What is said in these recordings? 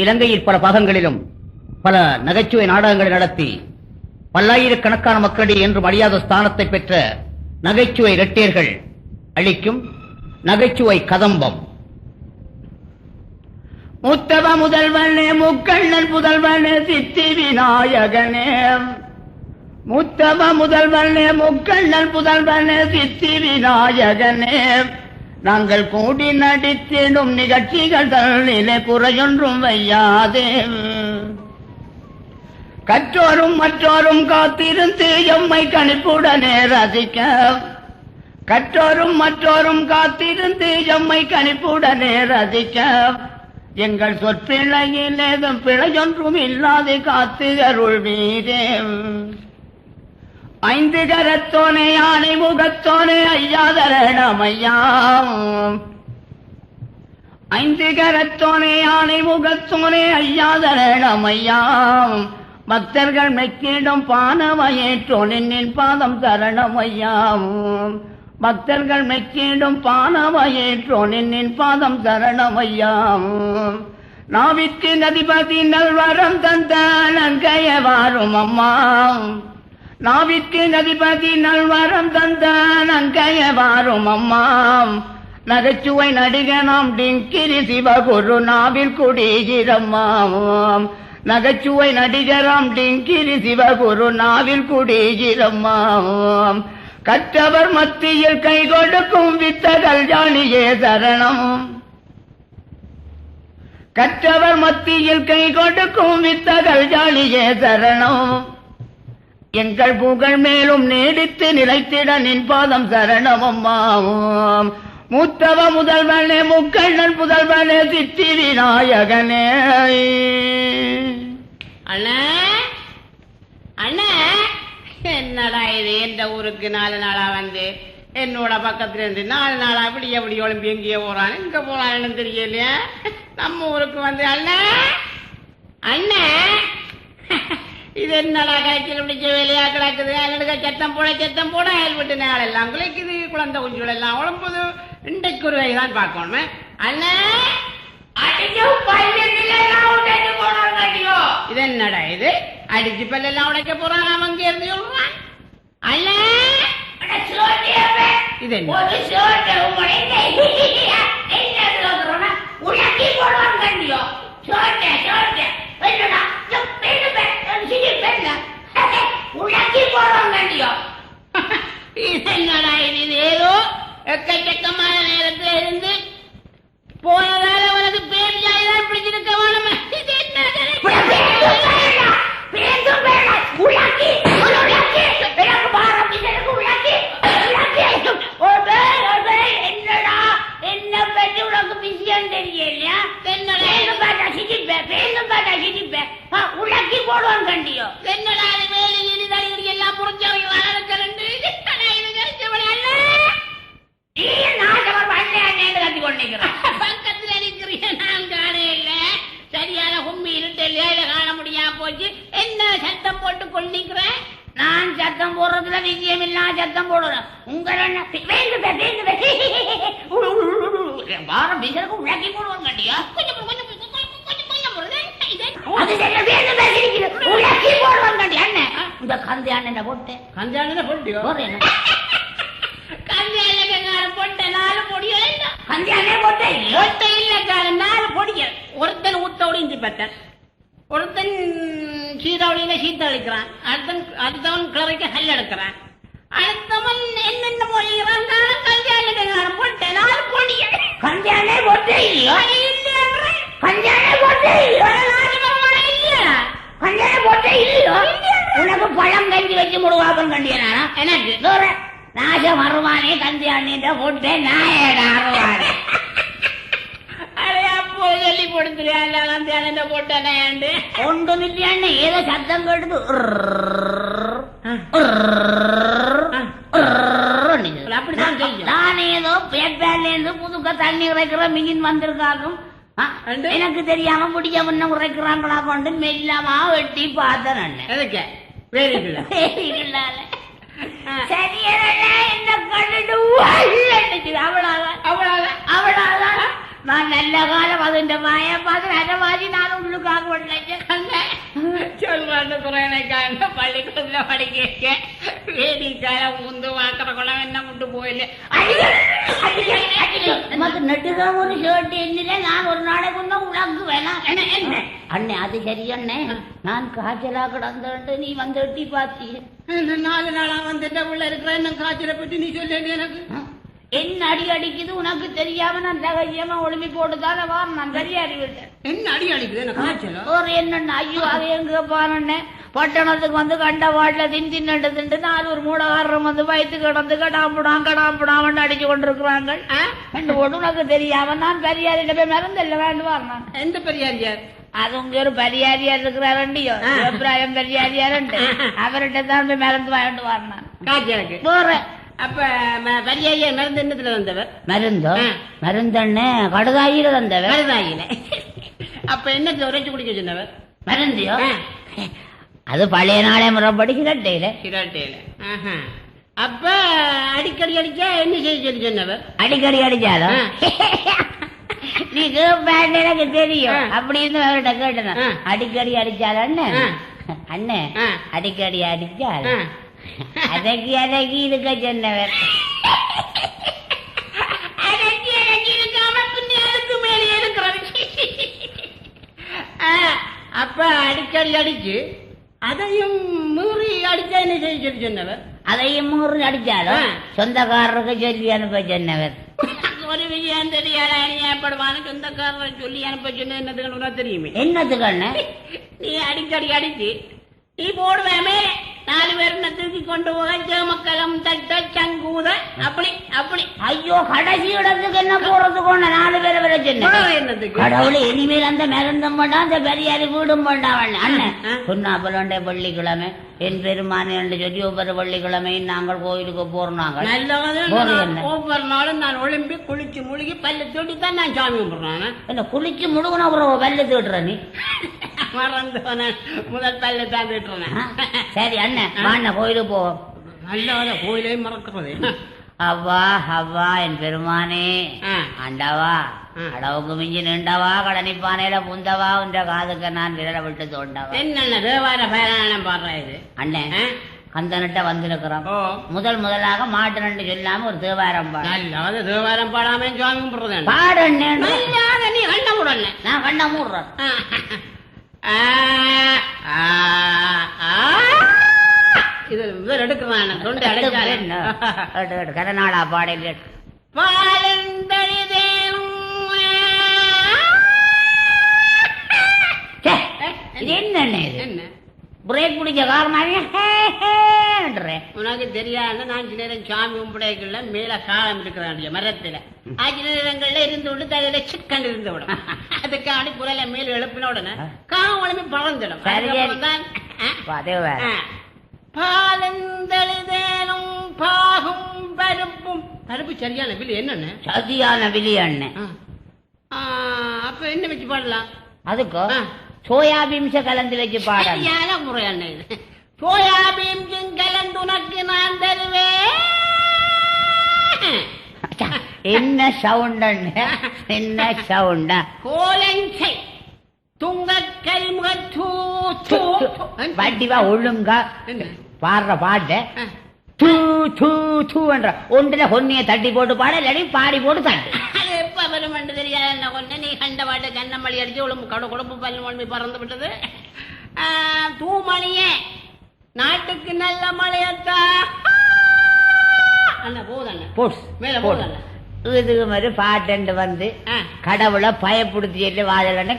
இலங்கையில் பல பாகங்களிலும் பல நகைச்சுவை நாடகங்களை நடத்தி பல்லாயிரக்கணக்கான மக்களிடையே என்றும் அழியாத ஸ்தானத்தை பெற்ற நகைச்சுவை இரட்டையர்கள் அளிக்கும் நகைச்சுவை கதம்பம். முத்தவ முதல்வனே முக்கண்ணன் புதல்வனே சித்தி விநாயகனே, முத்தவ முதல்வனே முக்கண்ணன் புதல்வனே சித்தி விநாயகனே, நாங்கள் கூடி நடித்திடும் நிகழ்ச்சிகள் தன்னிலே குறையொன்றும் வையாதே. கற்றோரும் மற்றோரும் காத்திருந்து எம்மை கணிப்புடனே ரசிக்க, கற்றோரும் மற்றோரும் காத்திருந்து எம்மை கணிப்புடனே ரசிக்க, எங்கள் சொற்பிழையில் ஏதும் பிழையொன்றும் இல்லாது காத்து அருள் வீரே. ஐந்து கரத்தோனே யானை முகத்தோனே ஐயாதரணம் ஐயா, ஐந்து கரத்தோனே யானை முகத்தோனே ஐயாதரணம் ஐயா, பக்தர்கள் மெக்கிடும் பானவயேற்றோனின் பாதம் சரணம் ஐயா, பக்தர்கள் மெக்கிடும் பானவயேற்றோனின் பாதம் சரணம் ஐயா. நாவிற்கு நதிபதி நல்வரம் தந்த நங்கைய வாரும் அம்மா, நாவிற்கு நதிபதி நல்வரம் தந்த நங்கைய வாரும் அம்மா, நகைச்சுவை நடிகனாம் டிங்கிரி சிவகுரு நாவில் குடிகிறம்மா, நகைச்சுவை நடிகராம் டிங்கிரி சிவகுரு நாவில் குடிகிறம்மா, கற்றவர் மத்தியில் கை கொடுக்கும் வித்தகல் ஜானியே சரணம், கற்றவர் மத்தியில் கை கொடுக்கும் வித்தகல் ஜானியே சரணம், எங்கள் புகழ் மேலும் நீடித்து நிலைத்திட நின் பாதம் சரணம் அம்மா. மூத்தவ முதல்வனே முக்கண்ணன் புதல்வனே சித்தி விநாயகனே. அண்ணா அண்ணா, என்னடா இது? எந்த ஊருக்கு 4 நாளா வந்து என்னோட பக்கத்துல இருந்து 4 நாளா அப்படி எப்படி ஒளிம்பி எங்கேயோ போறான்னு இங்க போறான்னு தெரியலையா? நம்ம ஊருக்கு வந்து அண்ணா அண்ணா, இது என்னடா காய்ச்சல் பிடிச்ச வேலையா கிடக்குது? அண்ணனுக்கு சத்தம் போட அயல் விட்டு நாள் எல்லாம் குலைக்குது, குழந்தை குஞ்சுகள் எல்லாம் உழம்புது. இன்றைக்கு ஒரு வகைதான் பார்க்கணும். அண்ணா இது என்னடா இது? அடிச்சு பல்லெல்லாம் உடைக்க போறான் அவன் இருந்து சொல்றான். அல்ல இது என்ன? என்னடா இது? ஏதோ எக்கச்சக்கமான நேரத்தில் இருந்து போனதால உனக்கு பேர் ஜாயிதான் பிடிச்சிருக்க வேணும். என்ன பற்றி உனக்கு விஷயம் தெரியலையா? உலக்கி போடுவான் கண்டியோ. என்னடா அது வேலை இனி எல்லாம் புரிஞ்சவங்க வளர்க்கிறேன் கத்தி கொண்டிருக்கிறேன். பக்கத்துல இருக்கிறீங்க, நான் காண இல்ல. சரியான கும்மி இருட்டலையா இல்ல காண முடியாம போச்சு. என்ன சத்தம் போட்டு கொண்டிருக்கிறேன்? நான் சத்தம் போடுறதுல விஷயம் இல்ல, சத்தம் போடுறேன். உங்களை வாரம் பேசுறதுக்கு உலக்கி போடுவாங்க கண்டியா. கொஞ்சம் உலக்கி போடுவாங்க கண்டி. அண்ணன் இந்த கந்தி அண்ணன் போட்டேன். கந்தி அண்ணன் போட்டியோ? ஒருத்தன் ஊத்தோடு இஞ்சி பத்தன், ஒருத்தன் சீதாவளியில சீத்த அழிக்கிறான், அடுத்தவன் கிளறைக்க கல் எடுக்கிறான், அடுத்தவன் என்னென்ன மொழிகிறான். கல்யாணம் போட்டேன் 4 பொடிய. கல்யாணே போட்டே இல்லையா? கல்யாணே போட்டே இல்லையா? கல்யாணம் போட்டே இல்லையோ? உனக்கு பழம் கஞ்சி வச்சு முடுவாப்பன் கண்டியா? எனக்கு நாசம் வருவானே கந்தி அண்ணிட்ட போட்டேன். நாயடா அருவானே அப்போ சொல்லி கொடுத்துருயா கந்தி அண்ணன் போட்டேனே. ஒன்றும் இல்லையாண்ணே, ஏதோ சத்தம் கேட்டது. அப்படிதான் செய்யும். நான் ஏதோ பேட்பேன்ல இருந்து புதுக்க தண்ணி உரைக்கிற மிகின் வந்திருக்காக்கும். எனக்கு தெரியாம முடிய முன்ன உரைக்கிறாங்களா கொண்டு மெல்லமா வெட்டி பார்த்தேன். அண்ணன் எதுக்கு வேறிக்கல நான் நல்ல காலம் അതിന്റെ മായ பார்த்து അരവാജി நான் உள்ளுக்காக சொல்றாண்டு குறையனைக்காக பள்ளிக்கூடத்துல படிக்க வேடிக்காலம் முந்து வாக்குற குளம் என்ன முட்டு போயில்ல நமக்கு நெட்டுதான் ஒரு ஷர்ட் என்னில நான் ஒரு நாளைக்கு உனக்கு வேணாம் அண்ணே அது சரியண்ணே நான் காய்ச்சலா கிடந்து நீ வந்து எட்டி பாத்தி 4 நாளா வந்துட்ட உள்ள இருக்கிற என்ன காய்ச்சலை பற்றி நீ சொல்ல எனக்கு என்ன அடி அடிக்குது உனக்கு தெரியாம நான் தகையமா ஒளிமி போட்டுதான வா நான் சரியா அறிவிட்டேன் என்ன அடி அடிக்குது எனக்கு காய்ச்சலா ஒரு என்னண்ணா ஐயோ அது எங்க பாருண்ணே பட்டணத்துக்கு வந்து கண்ட வாட்டில தின்னு திண்டு 4 ஒரு மூடகாரரம் வந்து வயிற்று கிடந்து கடாம்புடாமன்னு அடிச்சு கொண்டிருக்கிறாங்க உனக்கு தெரியாம நான் பெரியாரிட்ட போய் மறந்தில்ல வேண்டுவார் நான் எந்த பெரியாரியார் அது உங்க ஒரு பெரியாரியார் இருக்கிறாரண்டியோ அபிப்பிராயம் பெரியாரியார் அவர்கிட்ட தான் போய் மறந்து வேண்டுவார் நான் காய்ச்சலுக்கு போறேன் அப்ப பெரியாரியார் மருந்து என்னத்துல வந்தவர் மருந்தோ மருந்தண்ணே கடுதாயில வந்தவர் கடுதாயில அப்ப என்னத்துல உரைச்சு குடிக்க சொன்னவர் மருந்தியோ அது பழைய நாளே முறைப்படி சிரட்டையில அப்ப அடிக்கடி அடிச்சா என்ன செய்ய சொல்லி சொன்னவர் அடிக்கடி அடிச்சாலும் நீ கேட்பேன் எனக்கு தெரியும் அப்படின்னு அவர்கிட்ட கேட்டேன் அடிக்கடி அடிச்சாலும் அண்ணே அடிக்கடி அடிச்சால் அதக்கி அதக்கி இருக்க சொன்னவர் அப்ப அடிக்கடி அடிச்சு அதையும் மீறி அடிச்சா என்ன செய்ய சொல்லி சொன்னவர் அதையும் மீறி அடிச்சாலும் சொந்தக்காரருக்கு சொல்லி அனுப்ப சொன்னவர் ஒரு விஷயம் தெரியாதப்படுவான்னு சொந்தக்காரரை சொல்லி அனுப்ப சொன்ன என்னதுக்கு தெரியுமே என்னத்துக்கு நீ அடிக்கடி அடிச்சு நீ போடுவேமே 4 பேர் தூக்கி கொண்டு போக சேமக்கலம் தட்ட சங்கூத அப்படி அப்படி ஐயோ கடைசி இடத்துக்கு என்ன போறதுக்கு 4 பேரை வர சொன்ன கடவுளை இனிமேல் அந்த மருந்தும் வேண்டாம் அந்த பெரியாரி வீடும் வேண்டாம் அண்ணன் சொன்னாப்பலண்டே பள்ளிக்கிழமை என் பெருமானே என்று சொல்லி ஒவ்வொரு பள்ளிக்கிழமையும் நாங்கள் கோயிலுக்கு போறோம் ஒவ்வொரு நாளும் நான் ஒளிம்பி குளிச்சு முழுகி பல்லு தூட்டித்தான் நான் சாமி கும்பிடுறேன் என்ன குளிச்சு முழுகணும் அப்புறம் பல்லு தூட்டுற நீ மறந்து முதல் பல்லு தான் தூட்டுறேன் சரி அண்ணன் வாண்ண கோயிலுக்கு போவோம் நல்ல கோயிலையும் மறக்கிறது அவ்வா அவ்வா என் பெருமானே ஆண்டவா அடவுக்கு மிஞ்சி நின்றவா கடனிப்பானையில புந்தவா உன்ற காதுக்கு நான் விரல விட்டு தோண்டவா என்ன தேவார பேராயணம் பாடுறேன் இது அண்ணன் கந்தனிட்ட வந்திருக்கிறோம் முதலாக மாட்டு நண்டு சொல்லாம ஒரு தேவாரம் பாடு தேவாரம் பாடாம சுவாமி கும்பிடுறது பாடுண்ணே நீ கண்ண மூடல நான் கண்ண மூடுறேன் இது எடுக்கிறான் தொண்டை அடைச்சாரு கரநாளா பாடல் என்ன என்ன பிரேக் பிடிச்ச காரணம் உனக்கு தெரியாது நான் சில நேரம் சாமி கும்பிடைகள்ல மேல காலம் இருக்கிறான் மரத்துல சில நேரங்கள்ல இருந்து விட்டு தலையில சிக்கன் இருந்து விடும் அதுக்காண்டி குரல மேல எழுப்பின உடனே காலம் உடம்பு பறந்துடும் பாலந்தளிதேனும் பாகும் பருப்பும் பருப்பு சரியான விழி என்னன்னு சரியான விழி அண்ணன் அப்ப என்ன வச்சு பாடலாம் அதுக்கு சோயாபீன்ஸ கலந்து வச்சு பாடலாம் முறை அண்ணன் சோயாபீன்ஸும் கலந்து உனக்கு நான் தருவேன் என்ன சவுண்ட் என்ன சவுண்டா கோலஞ்சை துங்க வட்டிவா ஒழுங்கா பாடுற பாட்டு தூ தூ தூ என்ற ஒன்றுல கொன்னிய தட்டி போட்டு பாட இல்லாடி பாடி போட்டு தட்டு அது எப்ப வரும் என்று தெரியாது என்ன கொண்டு நீ கண்ட பாட்டு கண்ணமளி அடிச்சு உடம்பு குழம்பு பல்லு மொழி பறந்து விட்டது தூமணியே நாட்டுக்கு நல்ல மழையத்தா அண்ணா போதண்ண மேல போதண்ண இதுக்கு மாதிரி பாட்டு வந்து கடவுளை பயப்படுத்தி சொல்லி வாதல்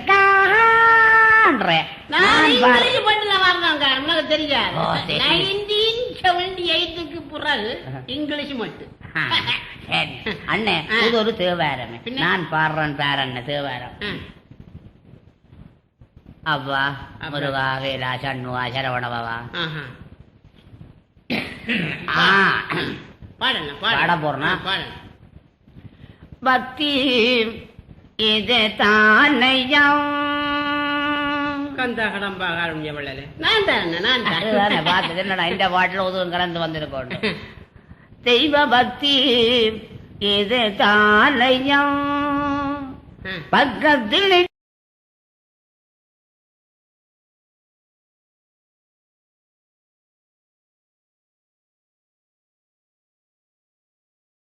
பிறகு இங்கிலீஷ் மட்டும் அண்ணே இது ஒரு தேவாரமே நான் பாடுறேன் பேரண்ண தேவாரம் அவ்வா முருகா வேலா சண்முகா சரவணபவா பாட போறனா பக்தி இது தானையம் இந்த பாட்டுல உதவும் கலந்து வந்திருக்கோம் தெய்வ பக்தி இது தானையம் பக்கத்தில்